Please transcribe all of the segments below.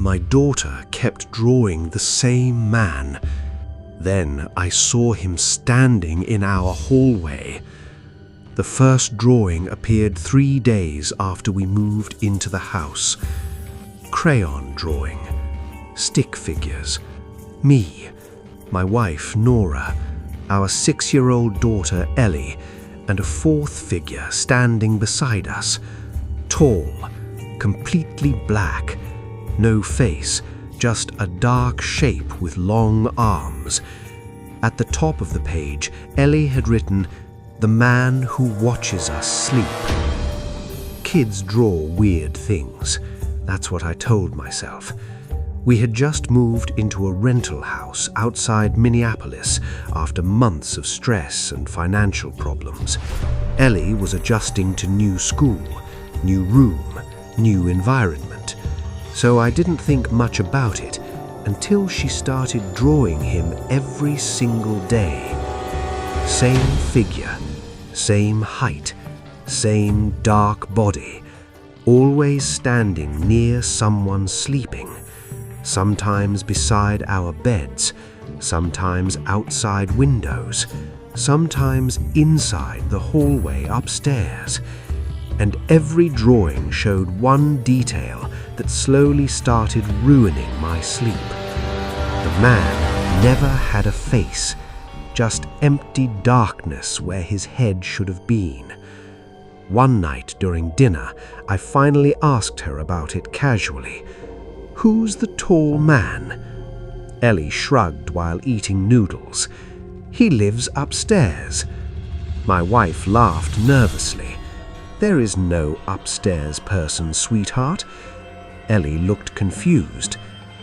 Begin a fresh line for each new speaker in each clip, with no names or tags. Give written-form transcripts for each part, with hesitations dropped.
My daughter kept drawing the same man. Then I saw him standing in our hallway. The first drawing appeared 3 days after we moved into the house. Crayon drawing, stick figures, me, my wife Nora, our 6-year-old daughter Ellie, and a fourth figure standing beside us. Tall, completely black, no face, just a dark shape with long arms. At the top of the page, Ellie had written, "The man who watches us sleep." Kids draw weird things. That's what I told myself. We had just moved into a rental house outside Minneapolis after months of stress and financial problems. Ellie was adjusting to new school, new room, new environment. So I didn't think much about it until she started drawing him every single day. Same figure, same height, same dark body, always standing near someone sleeping, sometimes beside our beds, sometimes outside windows, sometimes inside the hallway upstairs. And every drawing showed one detail that slowly started ruining my sleep. The man never had a face, just empty darkness where his head should have been. One night during dinner, I finally asked her about it casually. "Who's the tall man?" Ellie shrugged while eating noodles. "He lives upstairs." My wife laughed nervously. "There is no upstairs person, sweetheart." Ellie looked confused.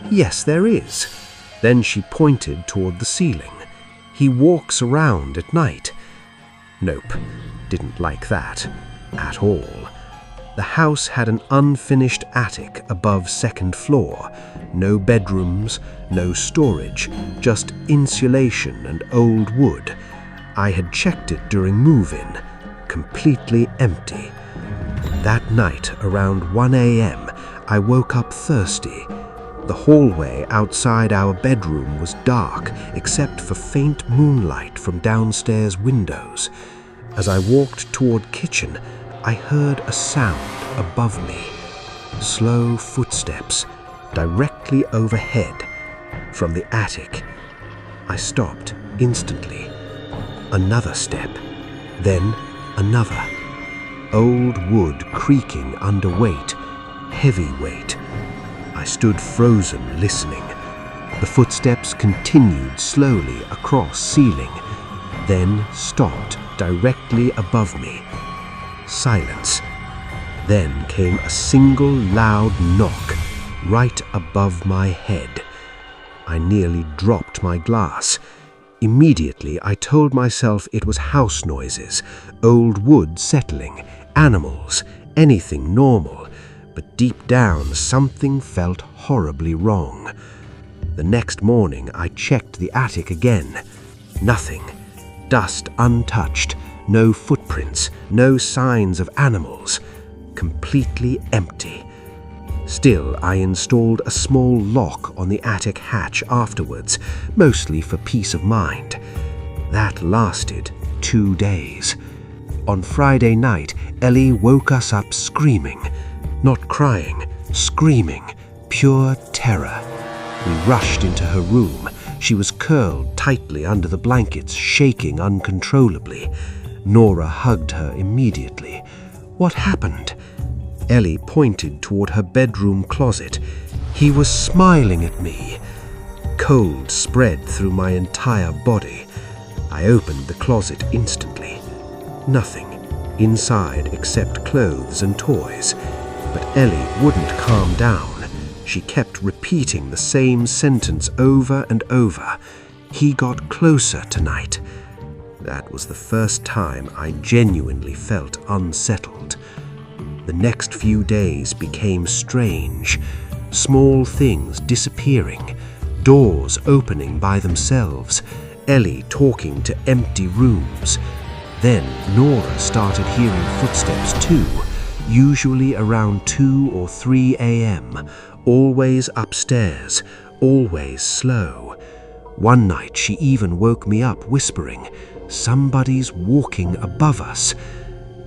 "Yes, there is." Then she pointed toward the ceiling. "He walks around at night." Nope, didn't like that at all. The house had an unfinished attic above second floor. No bedrooms, no storage, just insulation and old wood. I had checked it during move-in. Completely empty. That night, around 1 a.m., I woke up thirsty. The hallway outside our bedroom was dark, except for faint moonlight from downstairs windows. As I walked toward kitchen, I heard a sound above me. Slow footsteps, directly overhead, from the attic. I stopped instantly. Another step, then another. Old wood creaking under weight, heavy weight. I stood frozen, listening. The footsteps continued slowly across ceiling, then stopped directly above me. Silence. Then came a single loud knock right above my head. I nearly dropped my glass. Immediately, I told myself it was house noises, old wood settling, animals, anything normal. But deep down, something felt horribly wrong. The next morning, I checked the attic again. Nothing. Dust untouched. No footprints. No signs of animals. Completely empty. Still, I installed a small lock on the attic hatch afterwards, mostly for peace of mind. That lasted 2 days. On Friday night, Ellie woke us up screaming. Not crying, screaming, pure terror. We rushed into her room. She was curled tightly under the blankets, shaking uncontrollably. Nora hugged her immediately. "What happened?" Ellie pointed toward her bedroom closet. "He was smiling at me." Cold spread through my entire body. I opened the closet instantly. Nothing inside except clothes and toys. But Ellie wouldn't calm down. She kept repeating the same sentence over and over. "He got closer tonight." That was the first time I genuinely felt unsettled. The next few days became strange. Small things disappearing, doors opening by themselves, Ellie talking to empty rooms. Then Nora started hearing footsteps too, usually around 2 or 3 a.m., always upstairs, always slow. One night she even woke me up whispering, "Somebody's walking above us."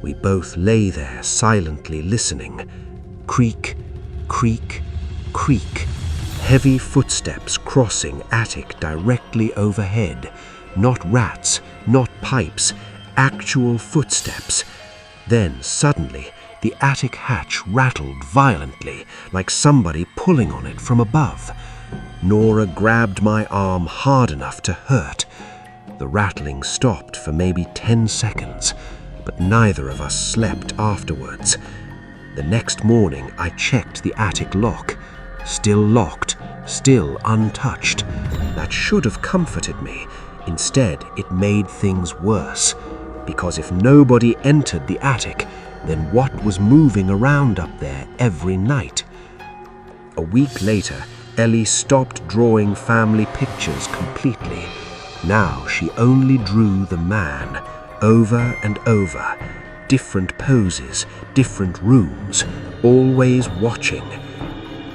We both lay there silently listening. Creak, creak, creak. Heavy footsteps crossing attic directly overhead. Not rats, not pipes, actual footsteps. Then suddenly, the attic hatch rattled violently, like somebody pulling on it from above. Nora grabbed my arm hard enough to hurt. The rattling stopped for maybe 10 seconds, but neither of us slept afterwards. The next morning, I checked the attic lock. Still locked, still untouched. That should have comforted me. Instead, it made things worse. Because if nobody entered the attic, then what was moving around up there every night? A week later, Ellie stopped drawing family pictures completely. Now she only drew the man, over and over. Different poses, different rooms, always watching.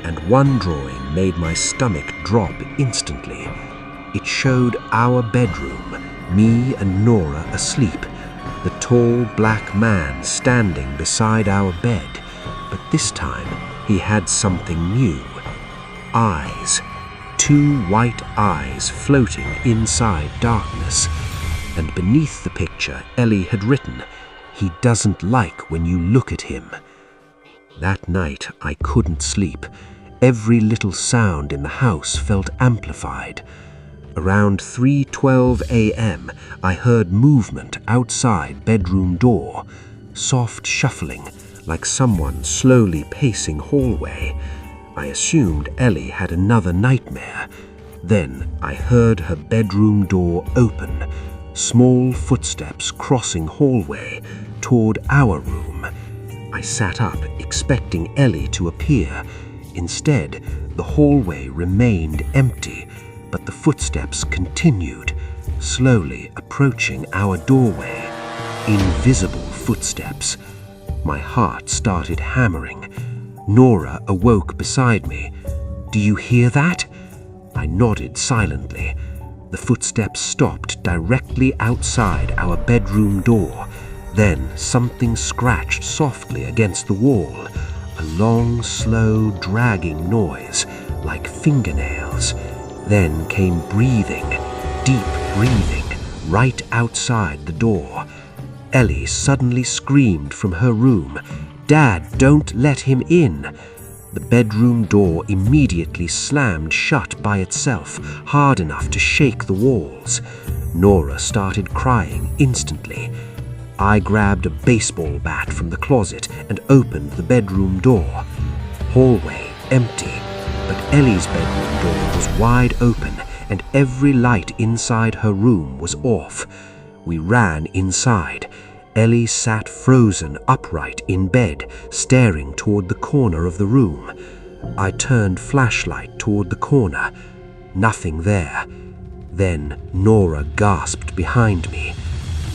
And one drawing made my stomach drop instantly. It showed our bedroom, me and Nora asleep, the tall black man standing beside our bed, but this time he had something new. Eyes, 2 white eyes floating inside darkness, and beneath the picture Ellie had written, "He doesn't like when you look at him." That night I couldn't sleep. Every little sound in the house felt amplified. Around 3:12 a.m., I heard movement outside bedroom door, soft shuffling, like someone slowly pacing hallway. I assumed Ellie had another nightmare. Then I heard her bedroom door open, small footsteps crossing hallway toward our room. I sat up, expecting Ellie to appear. Instead, the hallway remained empty, but the footsteps continued, slowly approaching our doorway. Invisible footsteps. My heart started hammering. Nora awoke beside me. "Do you hear that?" I nodded silently. The footsteps stopped directly outside our bedroom door. Then something scratched softly against the wall. A long, slow, dragging noise, like fingernails. Then came breathing, deep breathing, right outside the door. Ellie suddenly screamed from her room, "Dad, don't let him in!" The bedroom door immediately slammed shut by itself, hard enough to shake the walls. Nora started crying instantly. I grabbed a baseball bat from the closet and opened the bedroom door. Hallway empty, but Ellie's bedroom door was wide open and every light inside her room was off. We ran inside. Ellie sat frozen upright in bed, staring toward the corner of the room. I turned flashlight toward the corner. Nothing there. Then Nora gasped behind me.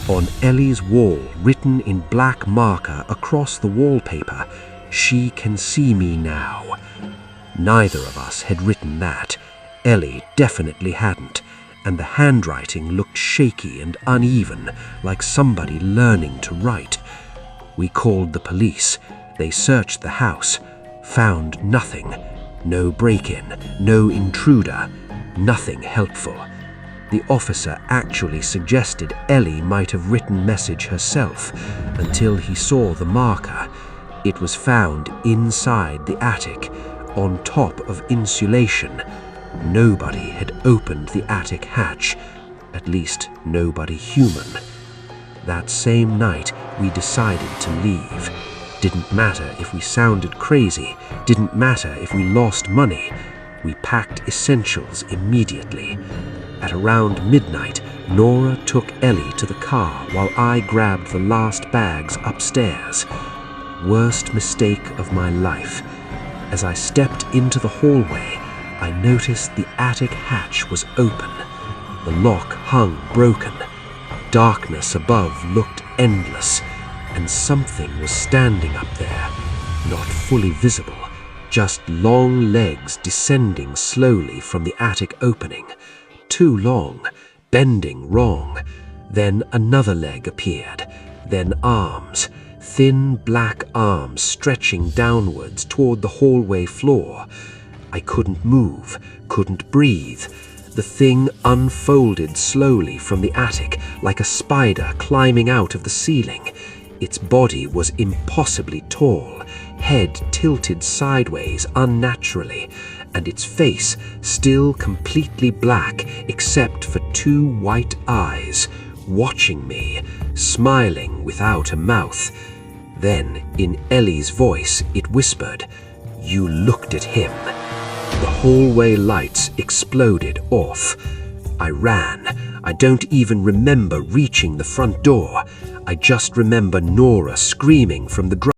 On Ellie's wall, written in black marker across the wallpaper, "She can see me now." Neither of us had written that. Ellie definitely hadn't, and the handwriting looked shaky and uneven, like somebody learning to write. We called the police. They searched the house, found nothing. No break-in, no intruder, nothing helpful. The officer actually suggested Ellie might have written message herself until he saw the marker. It was found inside the attic, on top of insulation. Nobody had opened the attic hatch, at least nobody human. That same night, we decided to leave. Didn't matter if we sounded crazy, didn't matter if we lost money. We packed essentials immediately. At around midnight, Nora took Ellie to the car while I grabbed the last bags upstairs. Worst mistake of my life. As I stepped into the hallway, I noticed the attic hatch was open. The lock hung broken. Darkness above looked endless. and something was standing up there, not fully visible, just long legs descending slowly from the attic opening. Too long, bending wrong. Then another leg appeared, then arms, thin black arms stretching downwards toward the hallway floor. I couldn't move, couldn't breathe. The thing unfolded slowly from the attic like a spider climbing out of the ceiling. Its body was impossibly tall, head tilted sideways unnaturally, and its face still completely black except for two white eyes, watching me, smiling without a mouth. Then, in Ellie's voice, it whispered, "You looked at him." The hallway lights exploded off. I ran. I don't even remember reaching the front door. I just remember Nora screaming from the ground.